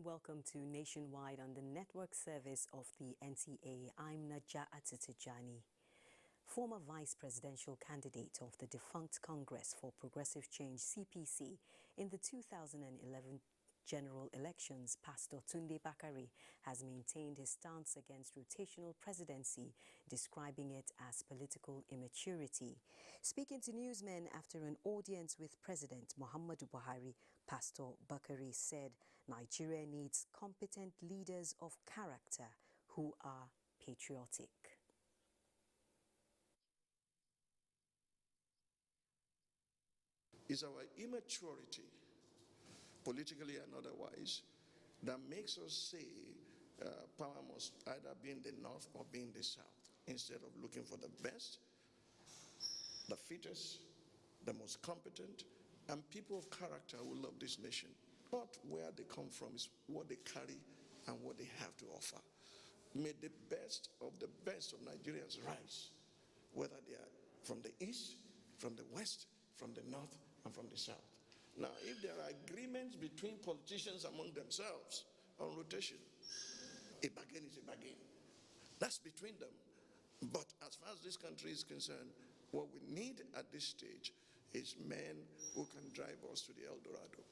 welcome to Nationwide on the network service of the NTA. I'm Naja Atitijani. Former vice presidential candidate of the defunct Congress for Progressive Change (CPC) in the 2011 general elections, Pastor Tunde Bakari, has maintained his stance against rotational presidency, describing it as political immaturity. Speaking to newsmen after an audience with President Muhammadu Buhari, Pastor Bakari said Nigeria needs competent leaders of character who are patriotic. It's our immaturity, politically and otherwise, that makes us say power must either be in the north or be in the south, instead of looking for the best, the fittest, the most competent, and people of character who love this nation. Not where they come from, it's what they carry and what they have to offer. May the best of Nigerians rise, whether they are from the east, from the west, from the north, and from the south. Now, if there are agreements between politicians among themselves on rotation, a bargain is a bargain. That's between them. But as far as this country is concerned, what we need at this stage is men who can drive us to the El Dorado.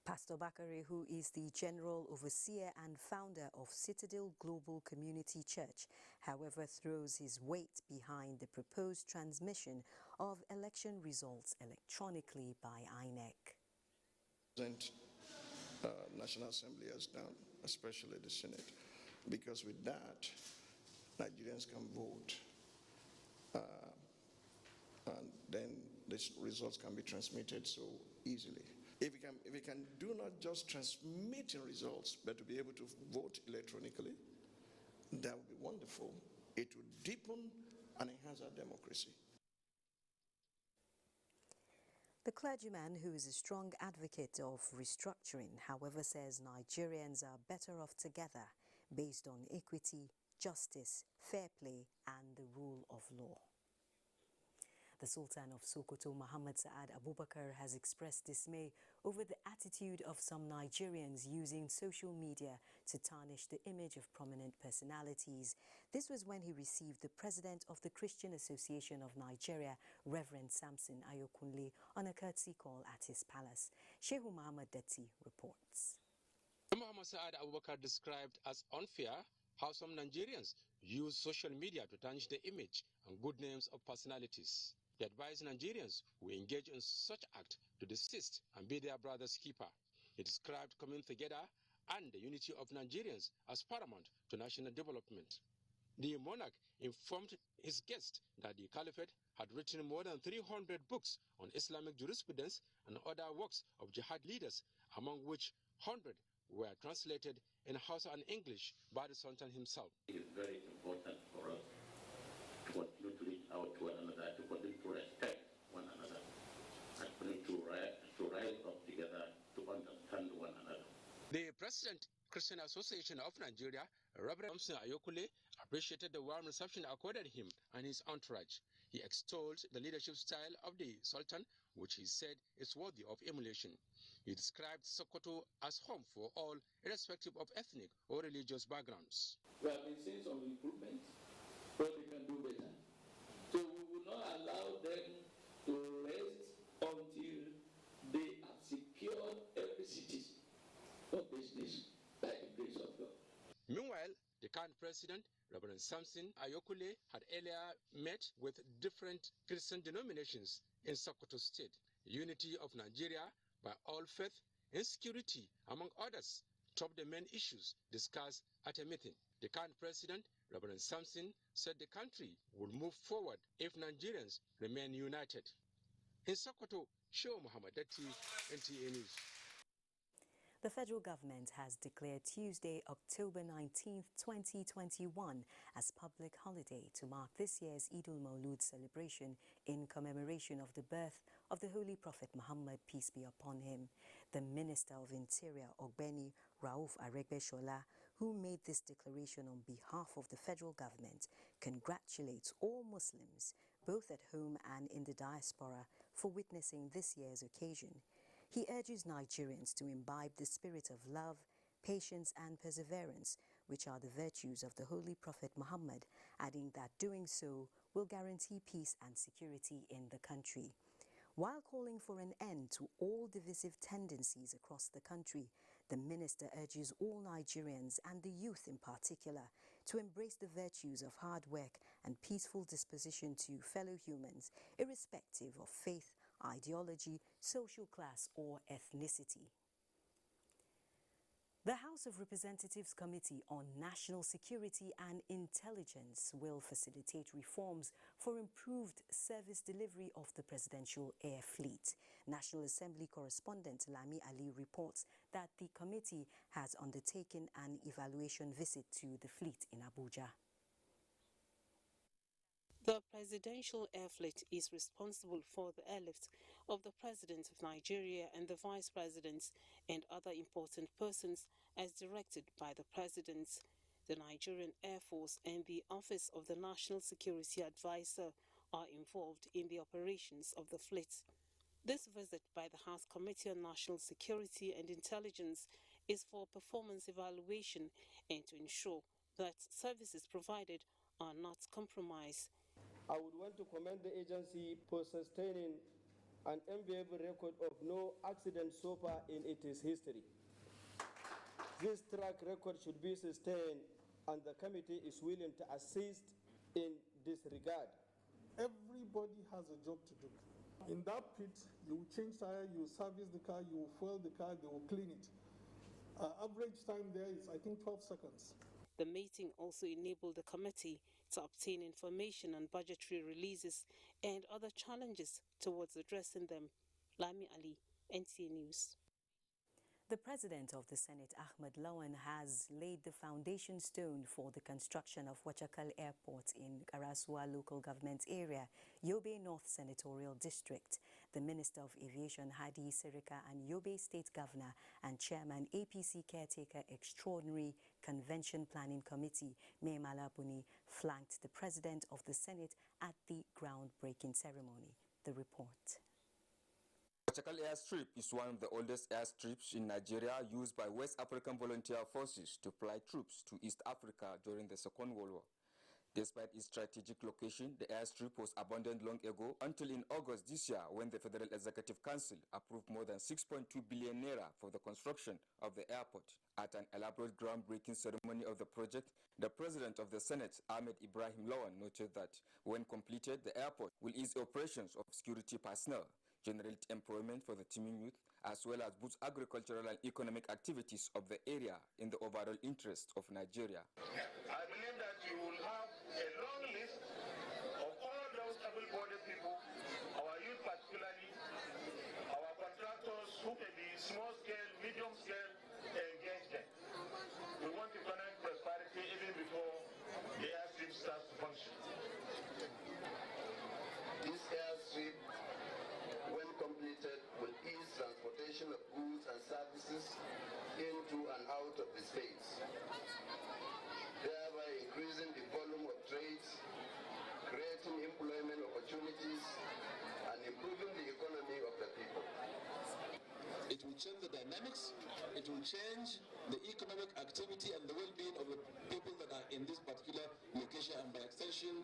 Pastor Bakari, who is the General Overseer and founder of Citadel Global Community Church, however, throws his weight behind the proposed transmission of election results electronically by INEC. National Assembly has done, especially the Senate, because with that, Nigerians can vote, and then these results can be transmitted so easily. If we can do not just transmitting results, but to be able to vote electronically, that would be wonderful. It would deepen and enhance our democracy. The clergyman, who is a strong advocate of restructuring, however, says Nigerians are better off together based on equity, justice, fair play, and the rule of law. The Sultan of Sokoto, Muhammad Saad Abubakar, has expressed dismay over the attitude of some Nigerians using social media to tarnish the image of prominent personalities. This was when he received the president of the Christian Association of Nigeria, Reverend Samson Ayokunle, on a courtesy call at his palace. Shehu Muhammad Dati reports. Muhammad Saad Abubakar described as unfair how some Nigerians use social media to tarnish the image and good names of personalities. He advised Nigerians who engage in such act to desist and be their brother's keeper. He described coming together and the unity of Nigerians as paramount to national development. The monarch informed his guest that the caliphate had written more than 300 books on Islamic jurisprudence and other works of jihad leaders, among which 100 were translated in Hausa and English by the Sultan himself. It is very important for us to continue to reach out to one another, to continue to respect one another, and continue to rise up together to understand one another. The President Christian Association of Nigeria, Reverend Samson Ayokunle, appreciated the warm reception accorded him and his entourage. He extolled the leadership style of the Sultan, which he said is worthy of emulation. He described Sokoto as home for all, irrespective of ethnic or religious backgrounds. We have been seeing some improvements, but we can do better. So we will not allow them to rest until they have secured every citizen of this nation by the grace of God. Meanwhile, the current president, Reverend Samson Ayokunle, had earlier met with different Christian denominations in Sokoto State. Unity of Nigeria by all faith, insecurity, among others, topped the main issues discussed at a meeting. The current president, Reverend Samson, said the country would move forward if Nigerians remain united. In Sokoto, Shehu Muhammad Dati, NTA News. The federal government has declared Tuesday, October 19, 2021 as public holiday to mark this year's Eid al-Mawlud celebration in commemoration of the birth of the Holy Prophet Muhammad, peace be upon him. The Minister of Interior, Ogbeni Rauf Aregbesola, who made this declaration on behalf of the federal government, congratulates all Muslims, both at home and in the diaspora, for witnessing this year's occasion. He urges Nigerians to imbibe the spirit of love, patience and perseverance, which are the virtues of the Holy Prophet Muhammad, adding that doing so will guarantee peace and security in the country. While calling for an end to all divisive tendencies across the country, the minister urges all Nigerians, and the youth in particular, to embrace the virtues of hard work and peaceful disposition to fellow humans, irrespective of faith, ideology, social class or ethnicity. The House of Representatives Committee on National Security and Intelligence will facilitate reforms for improved service delivery of the Presidential Air Fleet. National Assembly correspondent Lami Ali reports that the committee has undertaken an evaluation visit to the fleet in Abuja. The Presidential Air Fleet is responsible for the airlift of the President of Nigeria and the Vice Presidents and other important persons as directed by the President. The Nigerian Air Force and the Office of the National Security Advisor are involved in the operations of the fleet. This visit by the House Committee on National Security and Intelligence is for performance evaluation and to ensure that services provided are not compromised. I would want to commend the agency for sustaining an enviable record of no accidents so far in its history. This track record should be sustained, and the committee is willing to assist in this regard. Everybody has a job to do. In that pit, you will change tire, you will service the car, you will fuel the car, they will clean it. Average time there is, I think, 12 seconds. The meeting also enabled the committee to obtain information on budgetary releases and other challenges towards addressing them. Lami Ali, NTA News. The President of the Senate, Ahmed Lawan, has laid the foundation stone for the construction of Wachakal Airport in Karasuwa local government area, Yobe North Senatorial District. The Minister of Aviation, Hadi Sirika, and Yobe State Governor and Chairman APC Caretaker Extraordinary Convention Planning Committee, May Malabuni, flanked the President of the Senate at the groundbreaking ceremony. The report. Wachakal Airstrip is one of the oldest airstrips in Nigeria, used by West African volunteer forces to fly troops to East Africa during the Second World War. Despite its strategic location, the airstrip was abandoned long ago until in August this year, when the Federal Executive Council approved more than 6.2 billion naira for the construction of the airport. At an elaborate groundbreaking ceremony of the project, the President of the Senate, Ahmed Ibrahim Lawan, noted that when completed, the airport will ease operations of security personnel, generate employment for the teeming youth, as well as boost agricultural and economic activities of the area in the overall interest of Nigeria. I believe that you will have a long list of all those able-bodied people, our youth particularly, our contractors who may be small scale, medium scale, engage them. We want economic prosperity even before the airstrip starts to function. This airstrip, when completed, will ease transportation of goods and services into and out of the space, thereby increasing the volume of trade, creating employment opportunities, and improving the economy of the people. It will change the dynamics, it will change the economic activity and the well-being of the people that are in this particular location, and by extension,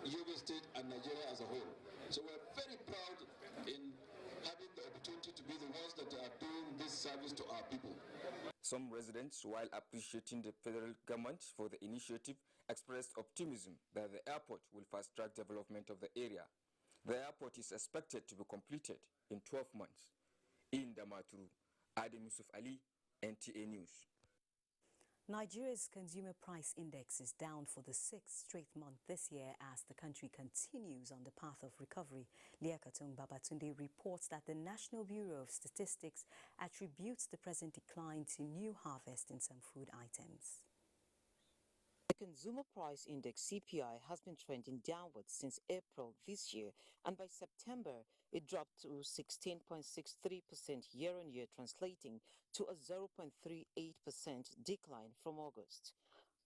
Yobe State and Nigeria as a whole. So we're very proud in having the opportunity to be the ones that are doing this service to our people. Some residents, while appreciating the federal government for the initiative, expressed optimism that the airport will fast-track development of the area. The airport is expected to be completed in 12 months. In Damaturu, Adam Yusuf Ali, NTA News. Nigeria's Consumer Price Index is down for the 6th straight month this year as the country continues on the path of recovery. Liakatung Babatunde reports that the National Bureau of Statistics attributes the present decline to new harvest in some food items. The Consumer Price Index CPI has been trending downwards since April this year, and by September it dropped to 16.63% year-on-year, translating to a 0.38% decline from August.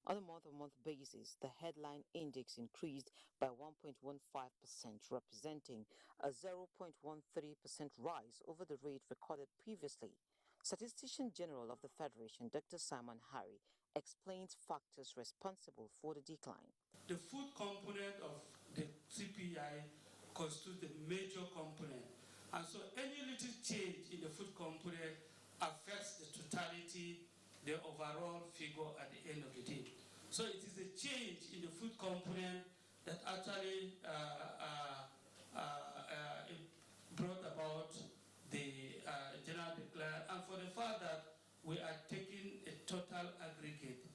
On a month-on-month basis, the headline index increased by 1.15%, representing a 0.13% rise over the rate recorded previously. Statistician General of the Federation, Dr. Simon Harry, explains factors responsible for the decline. The food component of the CPI constitutes the major component, and so any little change in the food component affects the totality, the overall figure at the end of the day. So it is a change in the food component that actually brought about the general decline, and for the fact that we are taking a total aggregate.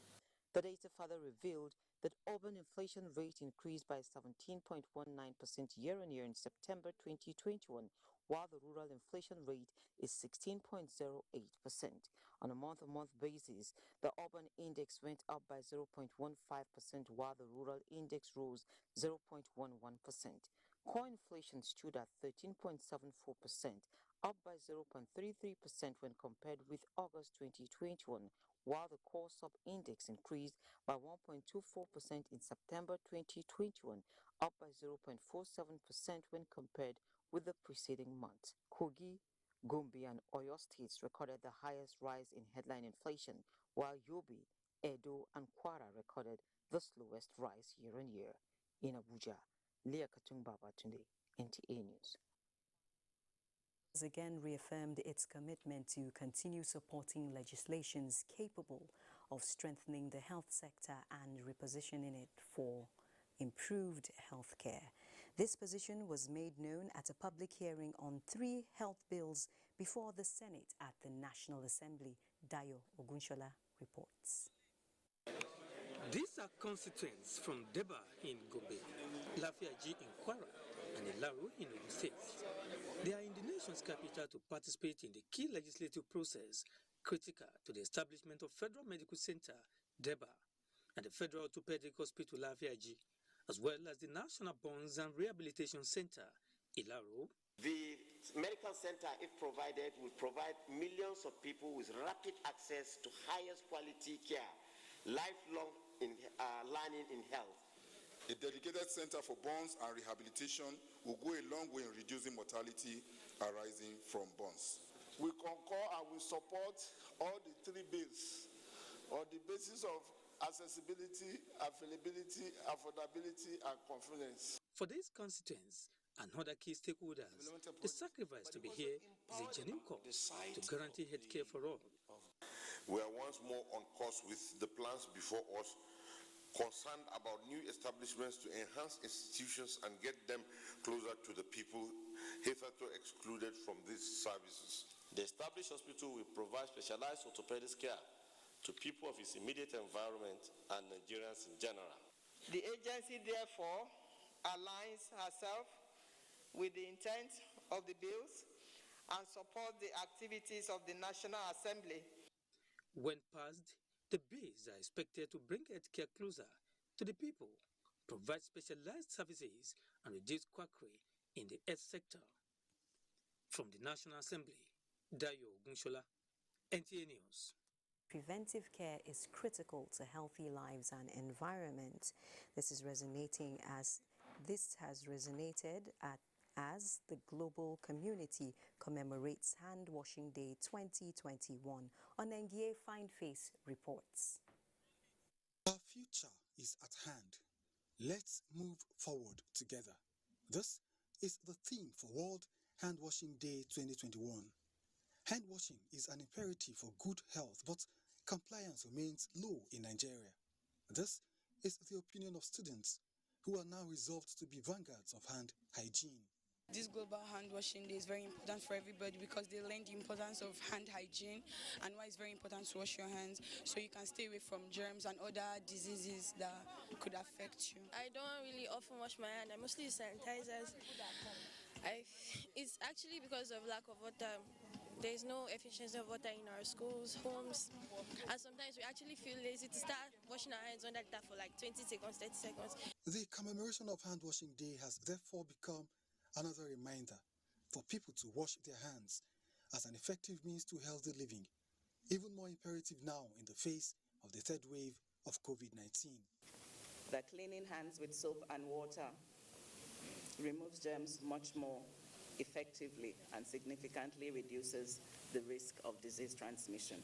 The data further revealed that urban inflation rate increased by 17.19% year-on-year in September 2021, while the rural inflation rate is 16.08%. On a month-on-month basis, the urban index went up by 0.15%, while the rural index rose 0.11%. Core inflation stood at 13.74%, up by 0.33% when compared with August 2021, while the core sub-index increased by 1.24% in September 2021, up by 0.47% when compared with the preceding month. Kogi, Gombe and Oyo states recorded the highest rise in headline inflation, while Yobe, Edo and Kwara recorded the slowest rise year-on-year. In Abuja, Leah Katung-Babatunde, NTA News. Has again reaffirmed its commitment to continue supporting legislations capable of strengthening the health sector and repositioning it for improved healthcare. This position was made known at a public hearing on 3 health bills before the Senate at the National Assembly. Dayo Ogunshola reports. These are constituents from Deba in Gombe, Lafiaji in Kwara, and Ilaro in Ogun State. They are in the nation's capital to participate in the key legislative process critical to the establishment of Federal Medical Center, Deba, and the Federal Orthopedic Hospital, Lafiaji, as well as the National Burns and Rehabilitation Center, Ilaro. The medical center, if provided, will provide millions of people with rapid access to highest quality care, lifelong learning in health. A dedicated center for burns and rehabilitation will go a long way in reducing mortality arising from burns. We concur and we support all the 3 bills on the basis of accessibility, availability, affordability, and confidence. For these constituents and other key stakeholders, the sacrifice to be here is a genuine cause to guarantee healthcare for all. We are once more on course with the plans before us, concerned about new establishments to enhance institutions and get them closer to the people hitherto excluded from these services. The established hospital will provide specialized orthopedic care to people of its immediate environment and Nigerians in general. The agency therefore aligns herself with the intent of the bills and supports the activities of the National Assembly. When passed, the bills are expected to bring healthcare closer to the people, provide specialized services, and reduce quackery in the health sector. From the National Assembly, Dayo Ogunshola, NTA News. Preventive care is critical to healthy lives and environment. This has resonated as the global community commemorates Handwashing Day 2021. On NTA Find Face reports. Our future is at hand. Let's move forward together. This is the theme for World Handwashing Day 2021. Handwashing is an imperative for good health, but compliance remains low in Nigeria. This is the opinion of students who are now resolved to be vanguards of hand hygiene. This Global Hand Washing Day is very important for everybody because they learn the importance of hand hygiene and why it's very important to wash your hands so you can stay away from germs and other diseases that could affect you. I don't really often wash my hand. I mostly use sanitizers. It's actually because of lack of water. There's no efficiency of water in our schools, homes, and sometimes we actually feel lazy to start washing our hands under the tap for like 20 seconds, 30 seconds. The commemoration of Hand Washing Day has therefore become another reminder for people to wash their hands as an effective means to healthy living, even more imperative now in the face of the third wave of COVID-19. That cleaning hands with soap and water removes germs much more effectively and significantly reduces the risk of disease transmission.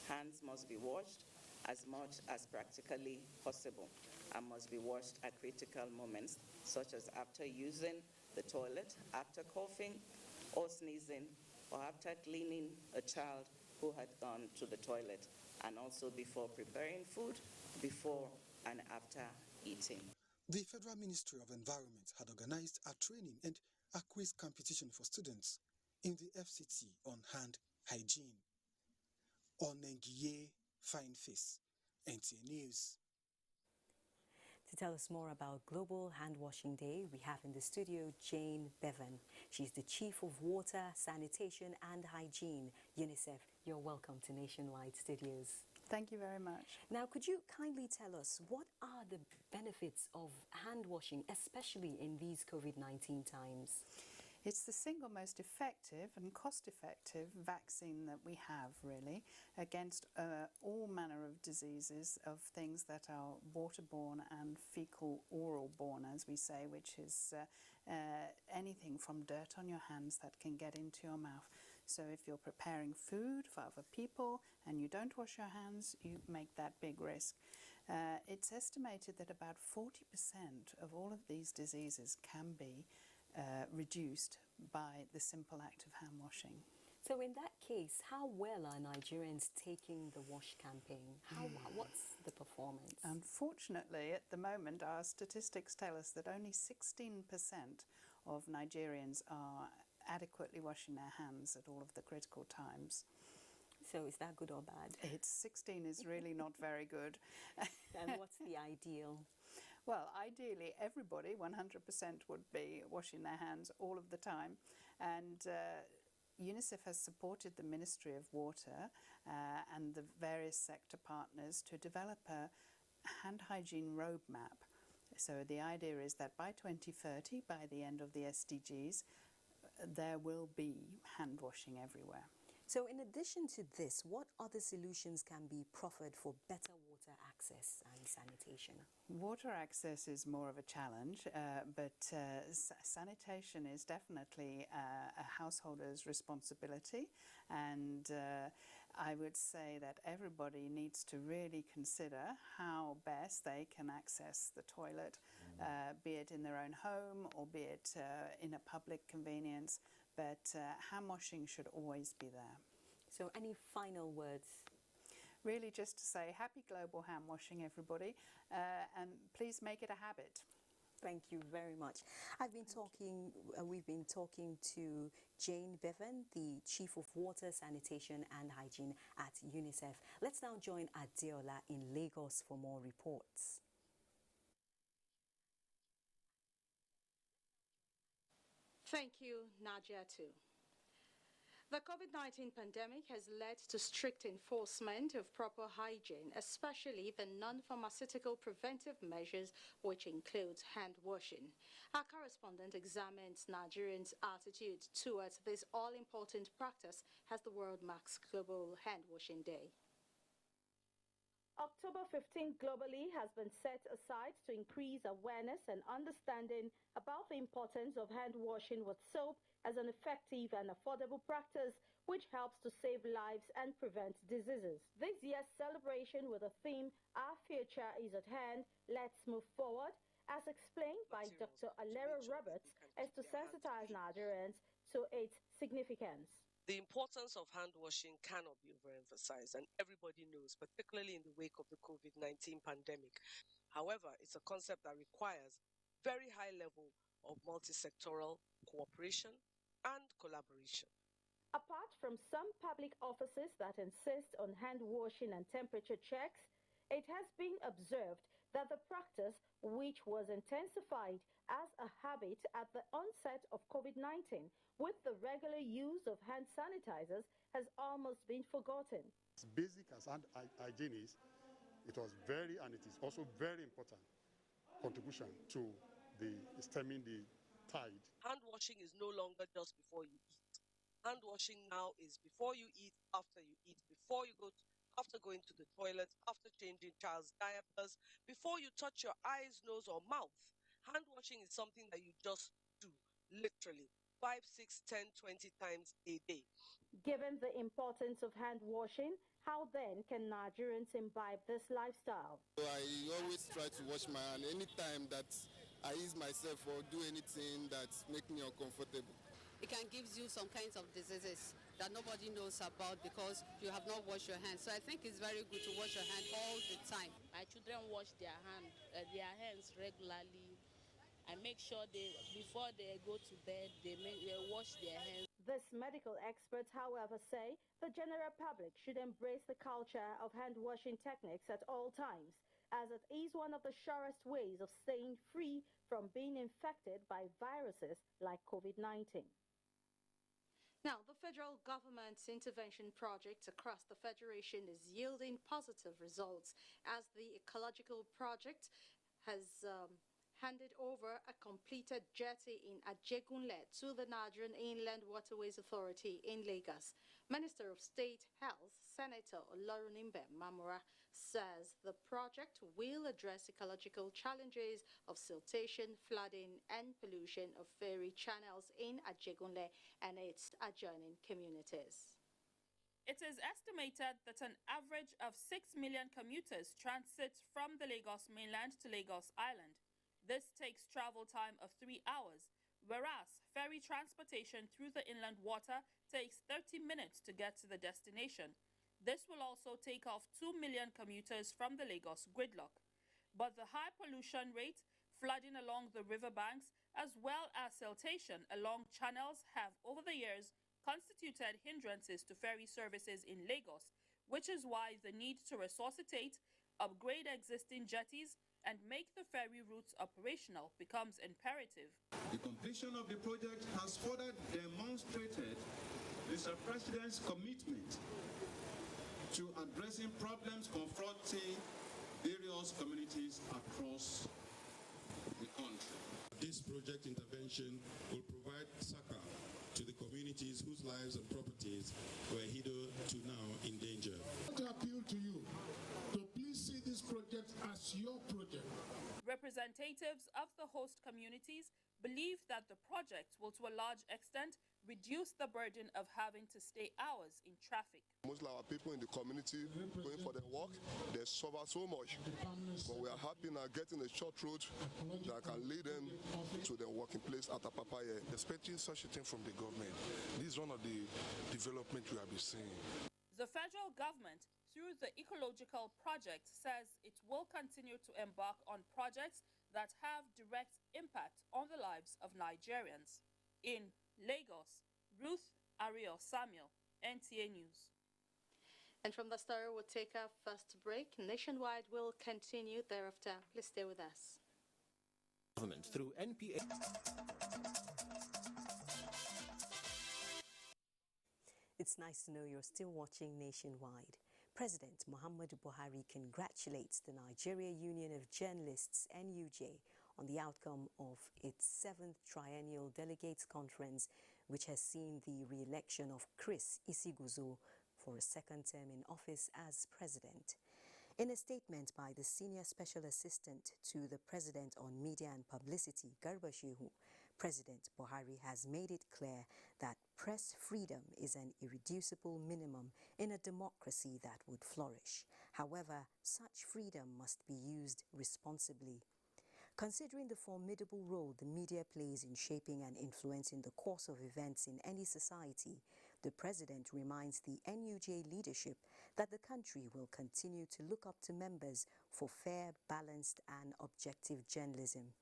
Hands must be washed as much as practically possible and must be washed at critical moments, such as after using the toilet, after coughing or sneezing, or after cleaning a child who had gone to the toilet, and also before preparing food, before and after eating. The Federal Ministry of Environment had organized a training and a quiz competition for students in the FCT on hand hygiene. Onengiye Fine Face, NTA News. To tell us more about Global Hand Washing Day, we have in the studio Jane Bevan. She's the Chief of Water, Sanitation and Hygiene, UNICEF. You're welcome to Nationwide Studios. Thank you very much. Now, could you kindly tell us what are the benefits of hand washing, especially in these COVID-19 times? It's the single most effective and cost-effective vaccine that we have, really, against all manner of diseases, of things that are waterborne and fecal-oral borne, as we say, which is anything from dirt on your hands that can get into your mouth. So if you're preparing food for other people and you don't wash your hands, you make that big risk. It's estimated that about 40% of all of these diseases can be reduced by the simple act of hand washing. So in that case, how well are Nigerians taking the wash campaign? What's the performance? Unfortunately, at the moment, our statistics tell us that only 16% of Nigerians are adequately washing their hands at all of the critical times. So is that good or bad? 16 is really not very good. And what's the ideal? Well, ideally, everybody, 100%, would be washing their hands all of the time. And UNICEF has supported the Ministry of Water and the various sector partners to develop a hand hygiene roadmap. So the idea is that by 2030, by the end of the SDGs, there will be hand washing everywhere. So in addition to this, what other solutions can be proffered for better water access and sanitation? Water access is more of a challenge, but sanitation is definitely a householder's responsibility. And I would say that everybody needs to really consider how best they can access the toilet, be it in their own home or be it in a public convenience. But hand washing should always be there. So any final words? Really just to say happy global hand washing, everybody, and please make it a habit. Thank you very much. We've been talking to Jane Bevan, the Chief of Water, Sanitation and Hygiene at UNICEF. Let's now join Adeola in Lagos for more reports. Thank you, Nadia, too. The COVID-19 pandemic has led to strict enforcement of proper hygiene, especially the non-pharmaceutical preventive measures, which includes hand washing. Our correspondent examines Nigerians' attitude towards this all-important practice as the world marks Global Hand Washing Day. October 15 globally has been set aside to increase awareness and understanding about the importance of hand washing with soap as an effective and affordable practice which helps to save lives and prevent diseases. This year's celebration with the theme, Our Future is at Hand, Let's Move Forward, as explained by Dr. Alera Roberts, is to sensitize Nigerians to its significance. The importance of hand washing cannot be overemphasized, and everybody knows, particularly in the wake of the COVID-19 pandemic. However, it's a concept that requires very high level of multi-sectoral cooperation and collaboration. Apart from some public offices that insist on hand washing and temperature checks, it has been observed that the practice, which was intensified as a habit at the onset of COVID-19 with the regular use of hand sanitizers, has almost been forgotten. As basic as hand hygiene is, it was very, and it is also very important contribution to the stemming the tide. Hand washing is no longer just before you eat. Hand washing now is before you eat, after you eat, before you go to after going to the toilet, after changing child's diapers, before you touch your eyes, nose, or mouth. Hand washing is something that you just do, literally, 5, 6, 10, 20 times a day. Given the importance of hand washing, how then can Nigerians imbibe this lifestyle? I always try to wash my hand anytime that I ease myself or do anything that makes me uncomfortable. It can give you some kinds of diseases that nobody knows about because you have not washed your hands. So I think it's very good to wash your hand all the time. My children wash their hands regularly. I make sure before they go to bed, they wash their hands. This medical experts, however, say the general public should embrace the culture of hand-washing techniques at all times, as it is one of the surest ways of staying free from being infected by viruses like COVID-19. Now, the federal government's intervention project across the Federation is yielding positive results, as the ecological project has handed over a completed jetty in Ajegunle to the Nigerian Inland Waterways Authority in Lagos. Minister of State Health, Senator Olorunimbe Mamora, says the project will address ecological challenges of siltation, flooding, and pollution of ferry channels in Ajegunle and its adjoining communities. It is estimated that an average of 6 million commuters transit from the Lagos mainland to Lagos Island. This takes travel time of 3 hours, whereas ferry transportation through the inland water takes 30 minutes to get to the destination. This will also take off 2 million commuters from the Lagos gridlock. But the high pollution rate, flooding along the riverbanks, as well as siltation along channels have over the years constituted hindrances to ferry services in Lagos, which is why the need to resuscitate, upgrade existing jetties, and make the ferry routes operational becomes imperative. The completion of the project has further demonstrated Mr. President's commitment to addressing problems confronting various communities across the country. This project intervention will provide succor to the communities whose lives and properties were hitherto now in danger. I want to appeal to you to please see this project as your project. Representatives of the host communities believe that the project will to a large extent reduce the burden of having to stay hours in traffic. Most of our people in the community going for their work, they suffer so much. But we are happy now getting a short route that can lead them to their working place at Apapaye. Expecting such a thing from the government. This is one of the developments we have been seeing. The federal government, through the ecological project, says it will continue to embark on projects that have direct impact on the lives of Nigerians. In Lagos, Ruth Ariel Samuel, NTA News. And from the story, we'll take our first break. Nationwide will continue thereafter. Please stay with us. Government through NTA. It's nice to know you're still watching Nationwide. President Muhammadu Buhari congratulates the Nigeria Union of Journalists, NUJ, on the outcome of its 7th Triennial Delegates Conference, which has seen the re-election of Chris Isiguzo for a second term in office as president. In a statement by the Senior Special Assistant to the President on Media and Publicity, Garba Shehu, President Buhari has made it clear that press freedom is an irreducible minimum in a democracy that would flourish. However, such freedom must be used responsibly. Considering the formidable role the media plays in shaping and influencing the course of events in any society, the President reminds the NUJ leadership that the country will continue to look up to members for fair, balanced and objective journalism.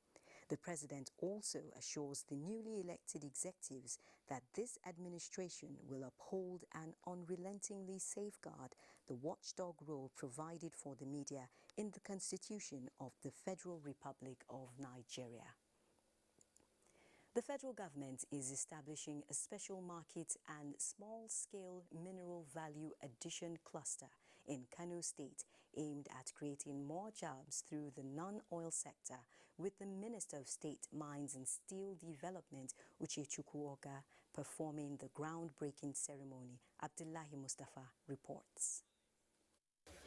The President also assures the newly elected executives that this administration will uphold and unrelentingly safeguard the watchdog role provided for the media in the Constitution of the Federal Republic of Nigeria. The federal government is establishing a special market and small-scale mineral value addition cluster in Kano State aimed at creating more jobs through the non-oil sector, with the Minister of State, Mines and Steel Development, Uche Chukwuoka, performing the groundbreaking ceremony. Abdullahi Mustafa reports.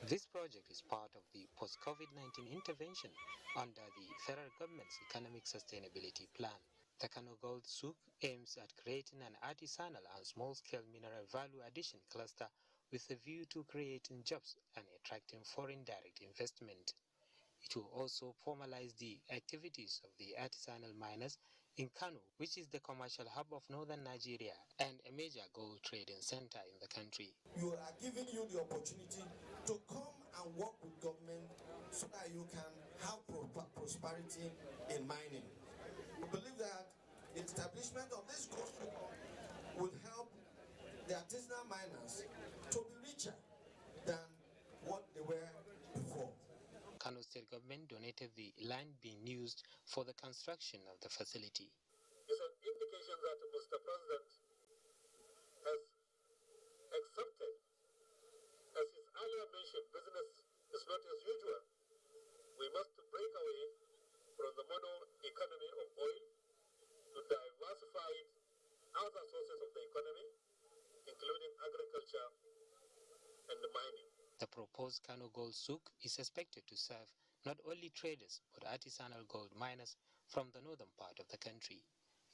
This project is part of the post-COVID-19 intervention under the federal government's Economic Sustainability Plan. The Kano Gold Souk aims at creating an artisanal and small-scale mineral value addition cluster with a view to creating jobs and attracting foreign direct investment. It will also formalize the activities of the artisanal miners in Kano, which is the commercial hub of northern Nigeria and a major gold trading center in the country. We are giving you the opportunity to come and work with government so that you can have prosperity in mining. We believe that the establishment of this gold will help the artisanal miners to be richer than what they were before. Kano State government donated the land being used for the construction of the facility. It's an indication that Mr. President has accepted, as his earlier mentioned, business is not as usual. We must break away from the mono economy of oil to diversify other sources of the economy, including agriculture and mining. The proposed Kano Gold Souk is expected to serve not only traders but artisanal gold miners from the northern part of the country.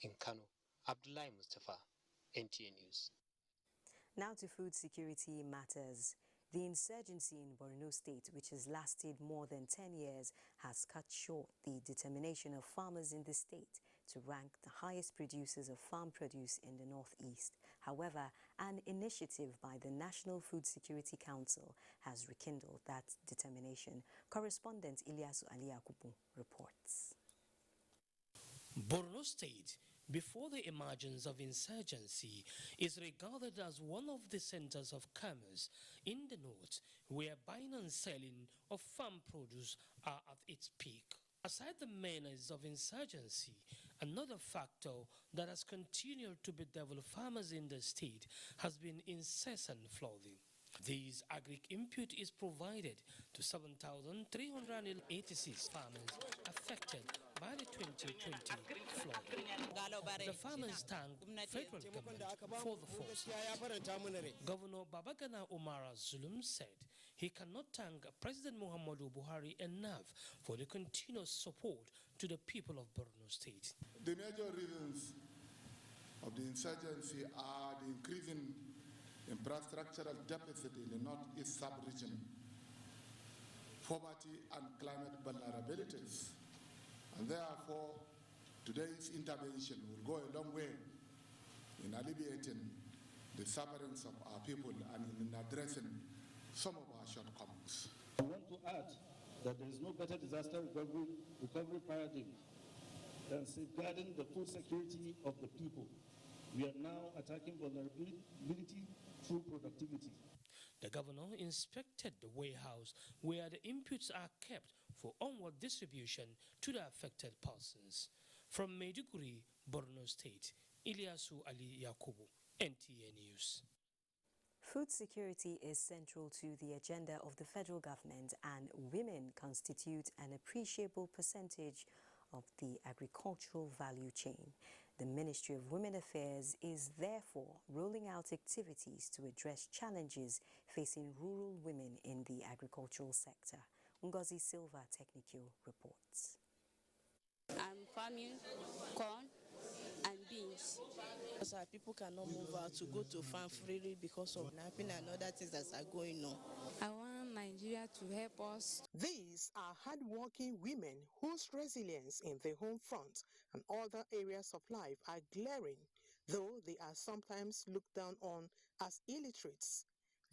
In Kano, Abdullahi Mustafa, NTA News. Now to food security matters. The insurgency in Borno State, which has lasted more than 10 years, has cut short the determination of farmers in the state to rank the highest producers of farm produce in the northeast. However, an initiative by the National Food Security Council has rekindled that determination. Correspondent Ilyasu Aliyakupu reports. Borno State, before the emergence of insurgency, is regarded as one of the centers of commerce in the north, where buying and selling of farm produce are at its peak. Aside the menace of insurgency, another factor that has continued to bedevil farmers in the state has been incessant flooding. This agric input is provided to 7,386 farmers affected by the 2020 flood. The farmers thank federal government for the force. Governor Babagana Umara Zulum said he cannot thank President Muhammadu Buhari enough for the continuous support to the people of Borno State. The major reasons of the insurgency are the increasing infrastructural deficit in the northeast sub-region, poverty and climate vulnerabilities. And therefore, today's intervention will go a long way in alleviating the sufferings of our people and in addressing some of our shortcomings. I want to add that there is no better disaster recovery paradigm than safeguarding the food security of the people. We are now attacking vulnerability through productivity. The governor inspected the warehouse where the inputs are kept for onward distribution to the affected persons. From Maiduguri, Borno State, Ilyasu Ali Yakubu, NTA News. Food security is central to the agenda of the federal government, and women constitute an appreciable percentage of the agricultural value chain. The Ministry of Women Affairs is therefore rolling out activities to address challenges facing rural women in the agricultural sector. Ngozi Silva Technical reports. I'm farming corn and beans. Because our people cannot move out to go to farm freely because of napping and other things that are going on. I want Nigeria to help us. These are hard-working women whose resilience in the home front and other areas of life are glaring, though they are sometimes looked down on as illiterates,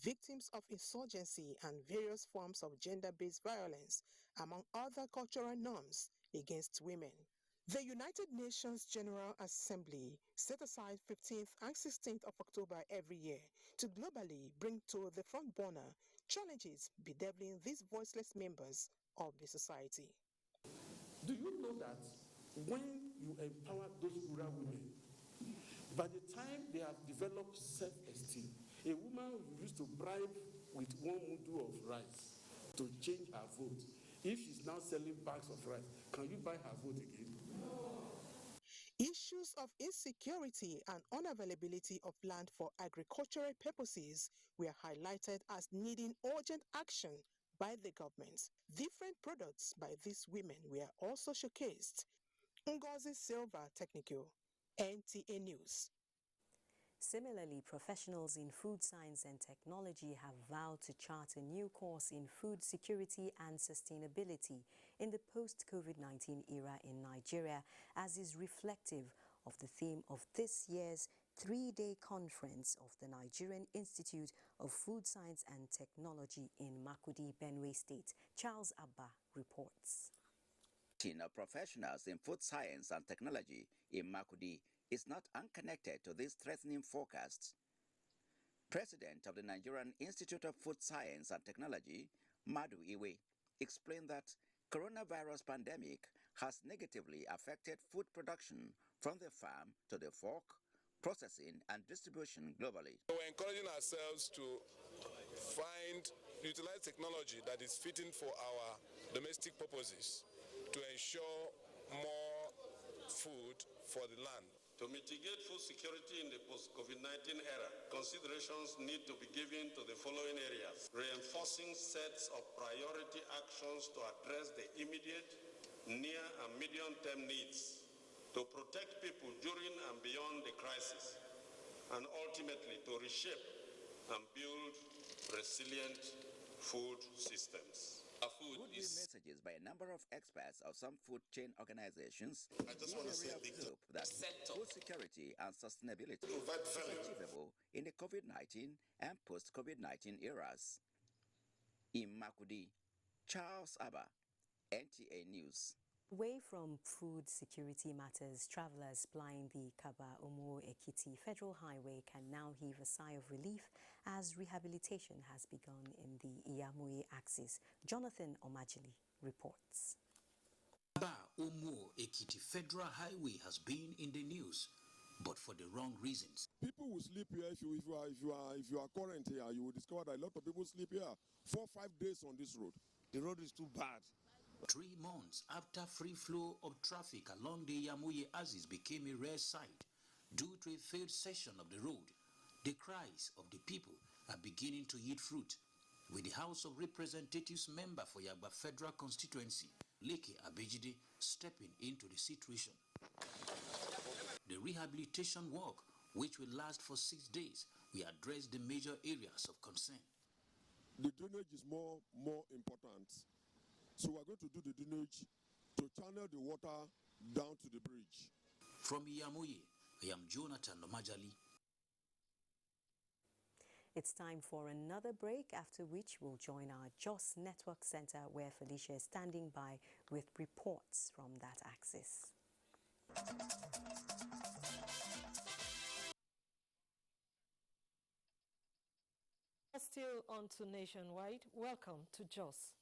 victims of insurgency and various forms of gender-based violence, among other cultural norms against women. The United Nations General Assembly set aside 15th and 16th of October every year to globally bring to the front burner challenges bedeviling these voiceless members of the society. Do you know that when you empower those rural women, by the time they have developed self-esteem, a woman who used to bribe with 1 mudu of rice to change her vote, if she's now selling bags of rice, can you buy her vote again? Issues Issues of insecurity and unavailability of land for agricultural purposes were highlighted as needing urgent action by the government. Different products by these women were also showcased. Ngozi Silva, Technical, NTA News. Similarly, professionals in food science and technology have vowed to chart a new course in food security and sustainability in the post-COVID-19 era in Nigeria, as is reflective of the theme of this year's three-day conference of the Nigerian Institute of Food Science and Technology in Makurdi, Benue State. Charles Abba reports. Of professionals in food science and technology in Makurdi is not unconnected to these threatening forecasts. President of the Nigerian Institute of Food Science and Technology, Madu Iwe, explained that coronavirus pandemic has negatively affected food production from the farm to the fork, processing and distribution globally. We're encouraging ourselves to utilize technology that is fitting for our domestic purposes to ensure more food for the land. To mitigate food security in the post-COVID-19 era, considerations need to be given to the following areas: reinforcing sets of priority actions to address the immediate, near and medium-term needs, to protect people during and beyond the crisis, and ultimately to reshape and build resilient food systems. Good messages by a number of experts of some food chain organizations. I just want to say hope that food security and sustainability is achievable in the COVID-19 and post-COVID-19 eras. In Makurdi, Charles Abba, NTA News. Away from food security matters, travelers plying the Kaba-Omo-Ekiti Federal Highway can now heave a sigh of relief as rehabilitation has begun in the Iyamuye axis. Jonathan Omajili reports. Kaba-Omo-Ekiti Federal Highway has been in the news, but for the wrong reasons. People will sleep here. If you are current here, you will discover that a lot of people sleep here 4 or 5 days on this road. The road is too bad. 3 months after free flow of traffic along the Yamuye axis became a rare sight due to a failed section of the road, the cries of the people are beginning to yield fruit, with the House of Representatives member for Yagba Federal Constituency, Leke Abejide, stepping into the situation. The rehabilitation work, which will last for 6 days, will address the major areas of concern. The drainage is more important. So we're going to do the drainage to channel the water down to the bridge. From Iyamuye, I am Jonathan Omajali. It's time for another break, after which we'll join our Jos Network Center, where Felicia is standing by with reports from that axis. Still on to Nationwide, welcome to Jos.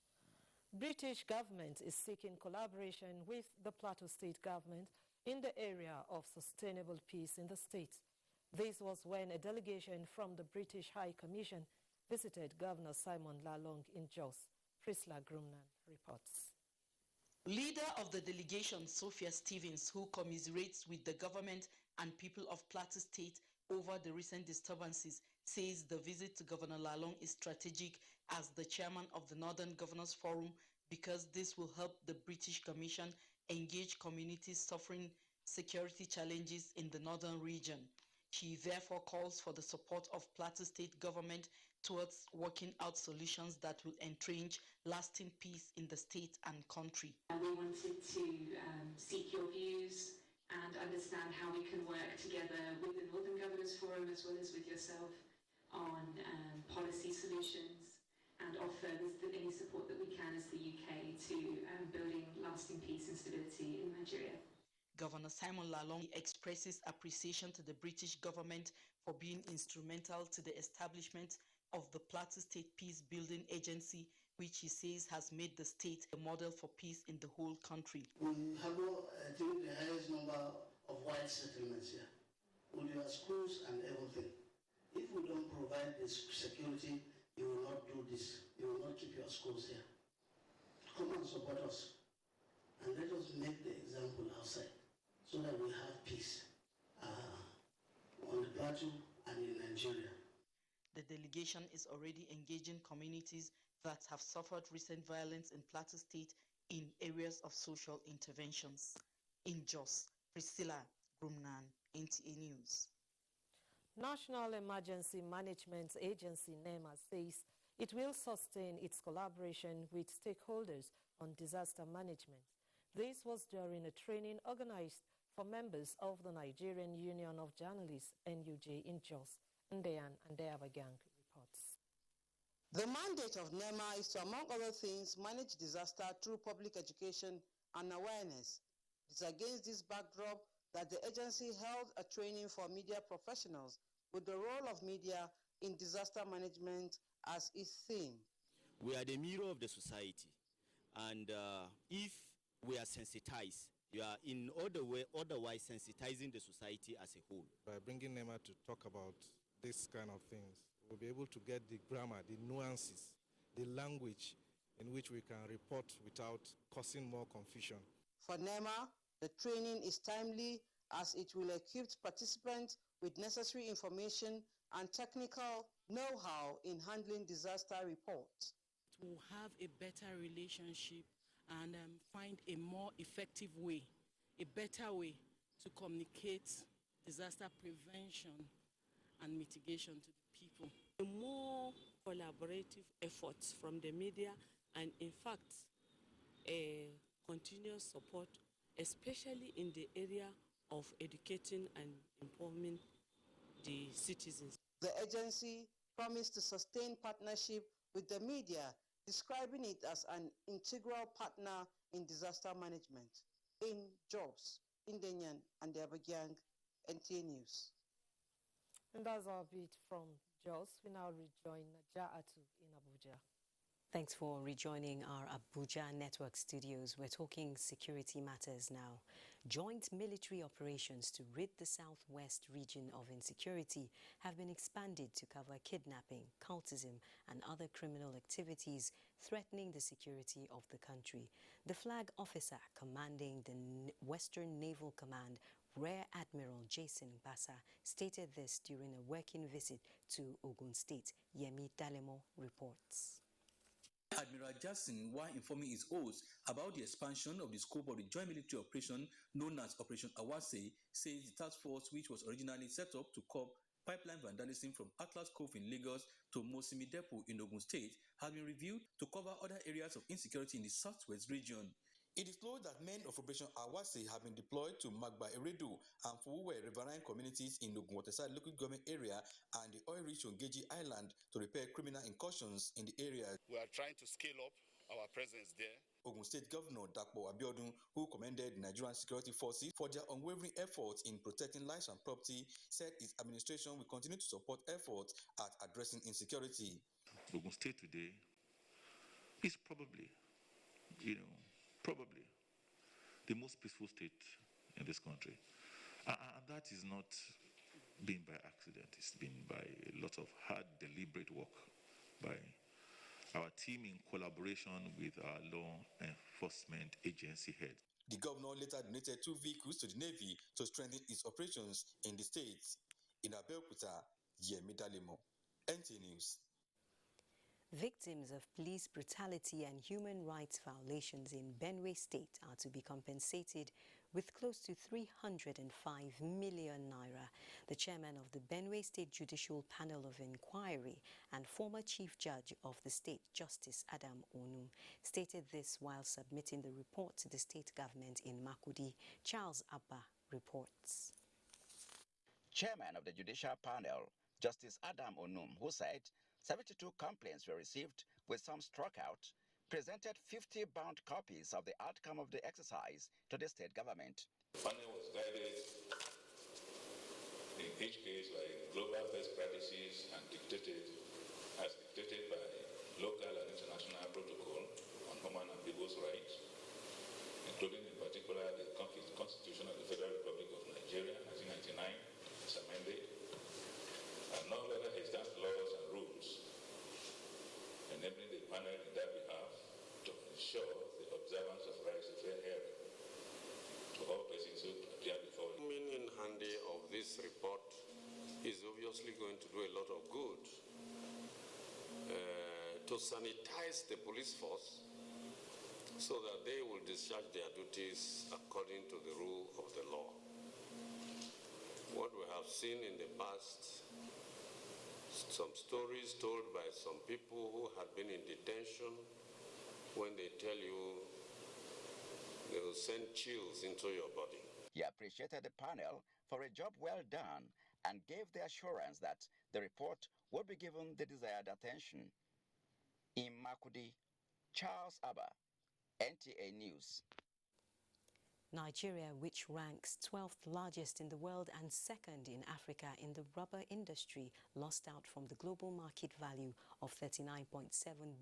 British government is seeking collaboration with the Plateau State government in the area of sustainable peace in the state. This was when a delegation from the British High Commission visited Governor Simon Lalong in Jos. Prisla Grumnan reports. Leader of the delegation, Sophia Stevens, who commiserates with the government and people of Plateau State over the recent disturbances, says the visit to Governor Lalong is strategic as the chairman of the Northern Governors Forum, because this will help the British Commission engage communities suffering security challenges in the northern region. She therefore calls for the support of Plateau State government towards working out solutions that will entrench lasting peace in the state and country. We wanted to seek your views and understand how we can work together with the Northern Governors Forum as well as with yourself on policy solutions, and offer any support that we can as the UK to building lasting peace and stability in Nigeria. Governor Simon Lalong expresses appreciation to the British government for being instrumental to the establishment of the Plateau State Peacebuilding Agency, which he says has made the state a model for peace in the whole country. We have, I think, the highest number of white settlements here, with your schools and everything. If we don't provide this security, you will not do this. You will not keep your schools here. Come and support us, and let us make the example outside, so that we have peace on the Plateau and in Nigeria. The delegation is already engaging communities that have suffered recent violence in Plateau State in areas of social interventions. In Jos, Priscilla Grumnan, NTA News. National Emergency Management Agency NEMA says it will sustain its collaboration with stakeholders on disaster management. This was during a training organized for members of the Nigerian Union of Journalists, NUJ, in Jos. Ndean and Deabagang reports. The mandate of NEMA is to, among other things, manage disaster through public education and awareness. It is against this backdrop that the agency held a training for media professionals with the role of media in disaster management as its theme. We are the mirror of the society, and if we are sensitized, we are in otherwise sensitizing the society as a whole. By bringing NEMA to talk about this kind of things, we'll be able to get the grammar, the nuances, the language in which we can report without causing more confusion. For NEMA, the training is timely as it will equip participants with necessary information and technical know-how in handling disaster reports. To have a better relationship and find a more effective way, a better way to communicate disaster prevention and mitigation to the people. A more collaborative efforts from the media and in fact a continuous support, especially in the area of educating and informing the citizens. The agency promised to sustain partnership with the media, describing it as an integral partner in disaster management. In Jos, Ndenyan and Abuja, NTA News. And that's our beat from Jos. We now rejoin Naja'atu in Abuja. Thanks for rejoining our Abuja network studios. We're talking security matters now. Joint military operations to rid the southwest region of insecurity have been expanded to cover kidnapping, cultism, and other criminal activities threatening the security of the country. The flag officer commanding the Western Naval Command, Rear Admiral Jason Bassa, stated this during a working visit to Ogun State. Yemi Dalemo reports. Admiral Jackson, while informing his hosts about the expansion of the scope of the joint military operation known as Operation Awase, says the task force, which was originally set up to curb pipeline vandalism from Atlas Cove in Lagos to Mosimi Depot in Ogun State, has been reviewed to cover other areas of insecurity in the southwest region. It is disclosed that men of Operation Awase have been deployed to Magba Eredu and Fuwe riverine communities in Ogun Waterside local government area and the oil-rich Ongeji Island to repair criminal incursions in the area. We are trying to scale up our presence there. Ogun State Governor Dapo Abiodun, who commended the Nigerian security forces for their unwavering efforts in protecting lives and property, said his administration will continue to support efforts at addressing insecurity. Ogun State today is probably the most peaceful state in this country. And that is not been by accident. It's been by a lot of hard, deliberate work by our team in collaboration with our law enforcement agency head. The governor later donated 2 vehicles to the Navy to strengthen its operations in the state. In Abeokuta, Yemi Dalemo, NTA News. Victims of police brutality and human rights violations in Benue State are to be compensated with close to 305 million naira. The chairman of the Benue State Judicial Panel of Inquiry and former chief judge of the state, Justice Adam Onum, stated this while submitting the report to the state government in Makurdi. Charles Abba reports. Chairman of the Judicial Panel, Justice Adam Onum, who said 72 complaints were received with some struck out, presented 50 bound copies of the outcome of the exercise to the state government. The panel was guided in each case by global best practices and dictated by local and international protocol on human and people's rights, including in particular the Constitution of the Federal Republic of Nigeria, 1999, as amended, and no other extant laws and rules, enabling the panel in that behalf to ensure the observance of rights to fair hearing to all persons who appear this report is obviously going to do a lot of good to sanitize the police force so that they will discharge their duties according to the rule of the law. What we have seen in the past, some stories told by some people who had been in detention, when they tell you, they will send chills into your body. He appreciated the panel for a job well done and gave the assurance that the report would be given the desired attention. In Makudi, Charles Abba, NTA News. Nigeria, which ranks 12th largest in the world and second in Africa in the rubber industry, lost out from the global market value of $39.7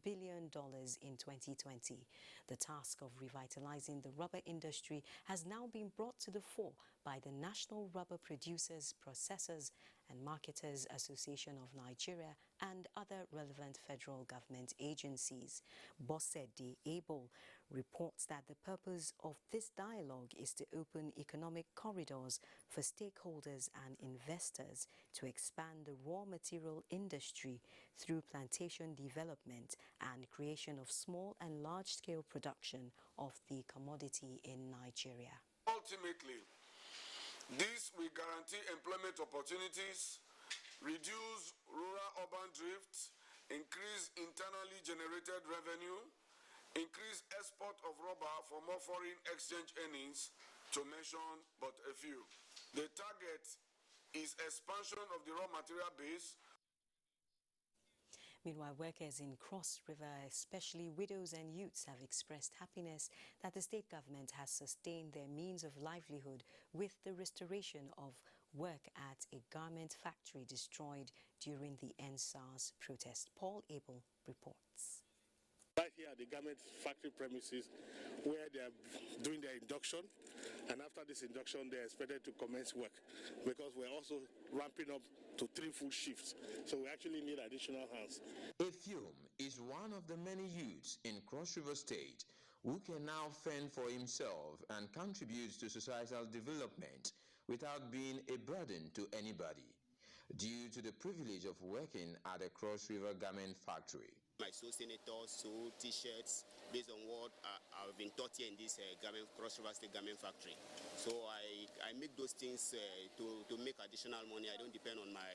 billion in 2020. The task of revitalizing the rubber industry has now been brought to the fore by the National Rubber Producers, Processors and Marketers Association of Nigeria and other relevant federal government agencies. Bosede Abel reports that the purpose of this dialogue is to open economic corridors for stakeholders and investors to expand the raw material industry through plantation development and creation of small and large-scale production of the commodity in Nigeria. Ultimately, this will guarantee employment opportunities, reduce rural-urban drift, increase internally generated revenue, increase export of rubber for more foreign exchange earnings, to mention but a few. The target is expansion of the raw material base. Meanwhile, workers in Cross River, especially widows and youths, have expressed happiness that the state government has sustained their means of livelihood with the restoration of work at a garment factory destroyed during the NSAS protest. Paul Abel reports. Right here at the garment factory premises, where they are doing their induction, and after this induction they are expected to commence work, because we're also ramping up to 3 full shifts, so we actually need additional hands. Effium is one of the many youths in Cross River State who can now fend for himself and contributes to societal development without being a burden to anybody, due to the privilege of working at a Cross River garment factory. I sew senators, sew t-shirts based on what I've been taught here in this Cross River State garment factory. So I make those things to make additional money. I don't depend on my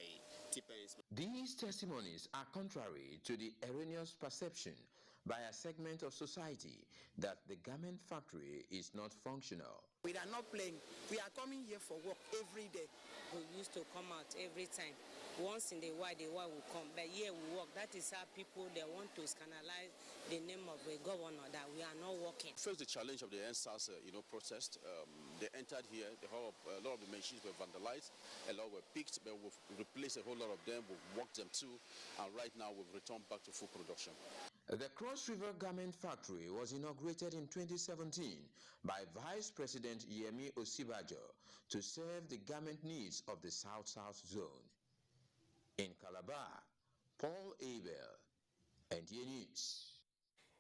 stipends. These testimonies are contrary to the erroneous perception by a segment of society that the garment factory is not functional. We are not playing. We are coming here for work every day. We used to come out every time. Once in a while will come, but here we work. That is how people, they want to scandalize the name of a governor, that we are not working. First, the challenge of the NSAS, protest. They entered here. A lot of the machines were vandalized. A lot were picked, but we've replaced a whole lot of them. We've worked them too, and right now we've returned back to full production. The Cross River Garment Factory was inaugurated in 2017 by Vice President Yemi Osibajo to serve the garment needs of the South-South zone. In Calabar, Paul Abel, NTA News.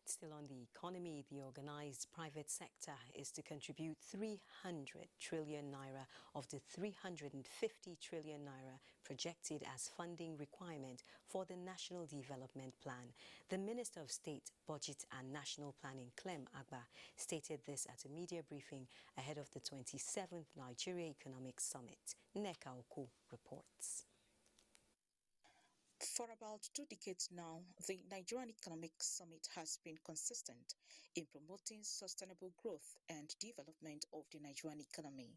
Still on the economy, the organized private sector is to contribute 300 trillion naira of the 350 trillion naira projected as funding requirement for the National Development Plan. The Minister of State, Budget and National Planning, Clem Agba, stated this at a media briefing ahead of the 27th Nigeria Economic Summit. Neka Oku reports. For about 2 decades now, the Nigerian Economic Summit has been consistent in promoting sustainable growth and development of the Nigerian economy.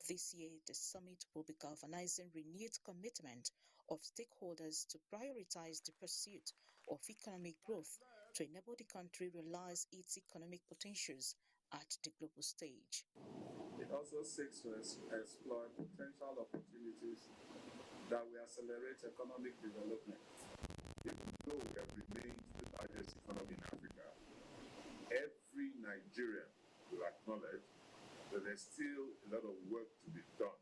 This year, the summit will be galvanizing renewed commitment of stakeholders to prioritize the pursuit of economic growth to enable the country realize its economic potentials at the global stage. It also seeks to explore potential opportunities that will accelerate economic development. Even though we have remained the largest economy in Africa, every Nigerian will acknowledge that there's still a lot of work to be done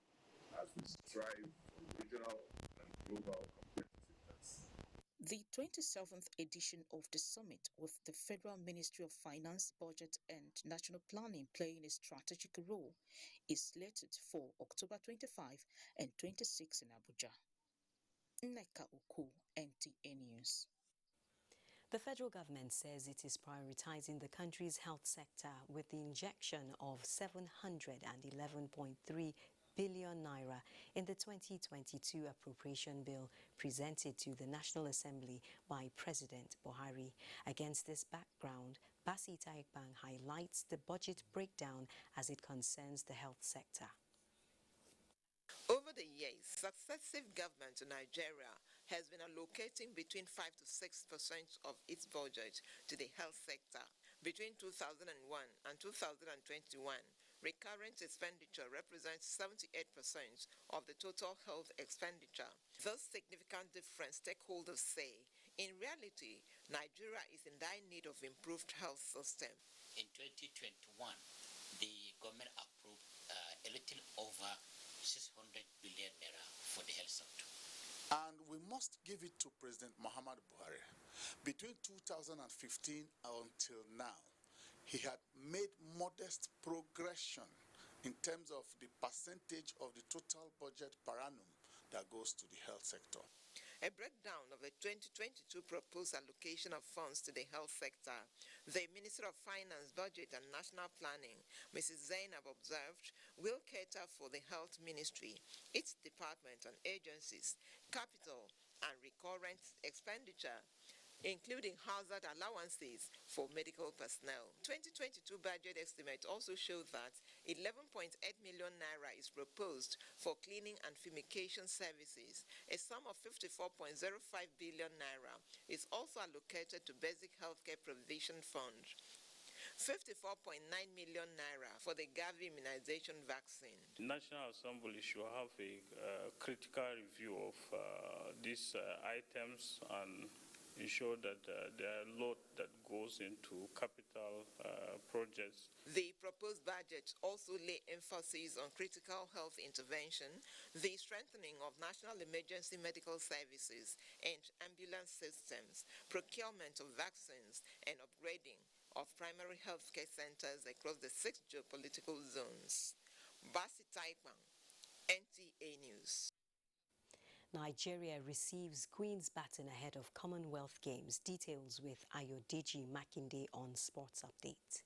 as we strive for regional and global competitiveness. The 27th edition of the summit, with the Federal Ministry of Finance, Budget and National Planning playing a strategic role, is slated for October 25 and 26 in Abuja. Nneka Oku, NTA News. The federal government says it is prioritizing the country's health sector with the injection of 711.3 billion naira in the 2022 appropriation bill presented to the National Assembly by President Buhari. Against this background, Basi Taikbang highlights the budget breakdown as it concerns the health sector. Over the years, successive governments in Nigeria has been allocating between 5 to 6% of its budget to the health sector. Between 2001 and 2021, recurrent expenditure represents 78% of the total health expenditure. This significant difference, stakeholders say, in reality, Nigeria is in dire need of improved health system. In 2021, the government approved a little over 600 billion naira for the health sector. And we must give it to President Muhammad Buhari. Between 2015 until now, he had made modest progression in terms of the percentage of the total budget per annum that goes to the health sector. A breakdown of the 2022 proposed allocation of funds to the health sector, the Minister of Finance, Budget and National Planning, Mrs. Zainab, observed, will cater for the Health Ministry, its departments and agencies, capital and recurrent expenditure, including hazard allowances for medical personnel. 2022 budget estimate also showed that 11.8 million naira is proposed for cleaning and fumigation services. A sum of 54.05 billion naira is also allocated to basic healthcare provision fund. 54.9 million naira for the Gavi immunization vaccine. The National Assembly should have a critical review of these items and ensure that there are a lot that goes into capital projects. The proposed budget also lay emphasis on critical health intervention, the strengthening of national emergency medical services and ambulance systems, procurement of vaccines, and upgrading of primary health care centers across the 6 geopolitical zones. Basi Taikbang, NTA News. Nigeria receives Queen's baton ahead of Commonwealth Games. Details with Ayodeji Makinde on Sports Update.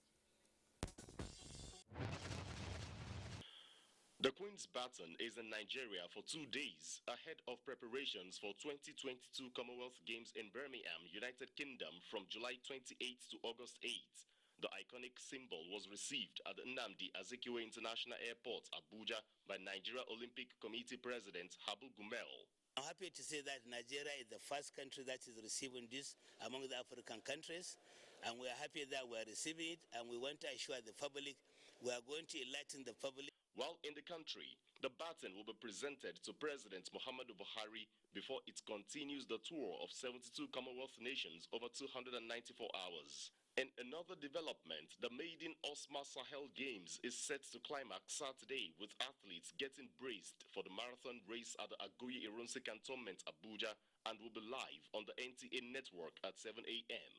The Queen's baton is in Nigeria for 2 days ahead of preparations for 2022 Commonwealth Games in Birmingham, United Kingdom from July 28th to August 8th. The iconic symbol was received at the Nnamdi Azikiwe International Airport, Abuja, by Nigeria Olympic Committee President Habu Gumel. I'm happy to say that Nigeria is the first country that is receiving this among the African countries, and we are happy that we are receiving it, and we want to assure the public we are going to enlighten the public. While in the country, the baton will be presented to President Muhammadu Buhari before it continues the tour of 72 Commonwealth nations over 294 hours. In another development, the maiden Osma Sahel Games is set to climax Saturday with athletes getting braced for the marathon race at the Agoye Ironsi Cantonment, Abuja, and will be live on the NTA network at 7 a.m.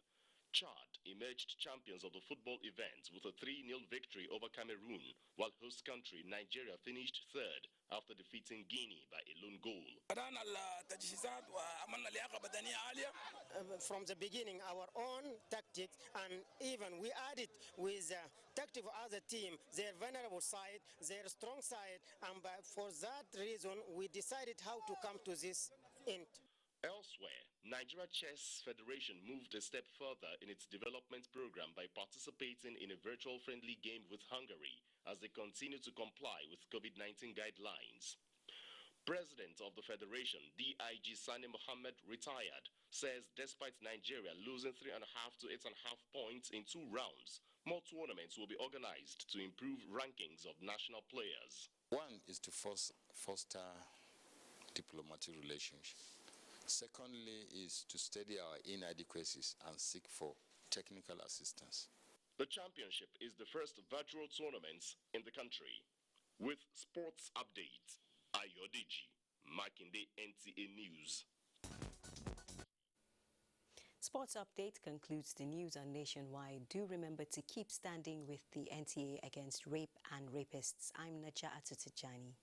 Chad emerged champions of the football event with a 3-0 victory over Cameroon, while host country Nigeria finished third after defeating Guinea by a lone goal. From the beginning, our own tactics, and even we added with tactic of other team, their vulnerable side, their strong side, and for that reason, we decided how to come to this end. Elsewhere, Nigeria Chess Federation moved a step further in its development program by participating in a virtual friendly game with Hungary as they continue to comply with COVID-19 guidelines. President of the Federation, DIG Sani Mohammed, retired, says despite Nigeria losing 3.5 to 8.5 points in 2 rounds, more tournaments will be organized to improve rankings of national players. One is to foster diplomatic relations. Secondly is to study our inadequacies and seek for technical assistance. The championship is the first virtual tournament in the country. With sports updates, Ayodeji Makinde, NTA News. Sports Update concludes the news on Nationwide. Do remember to keep standing with the NTA against rape and rapists. I'm Naja Atutijani.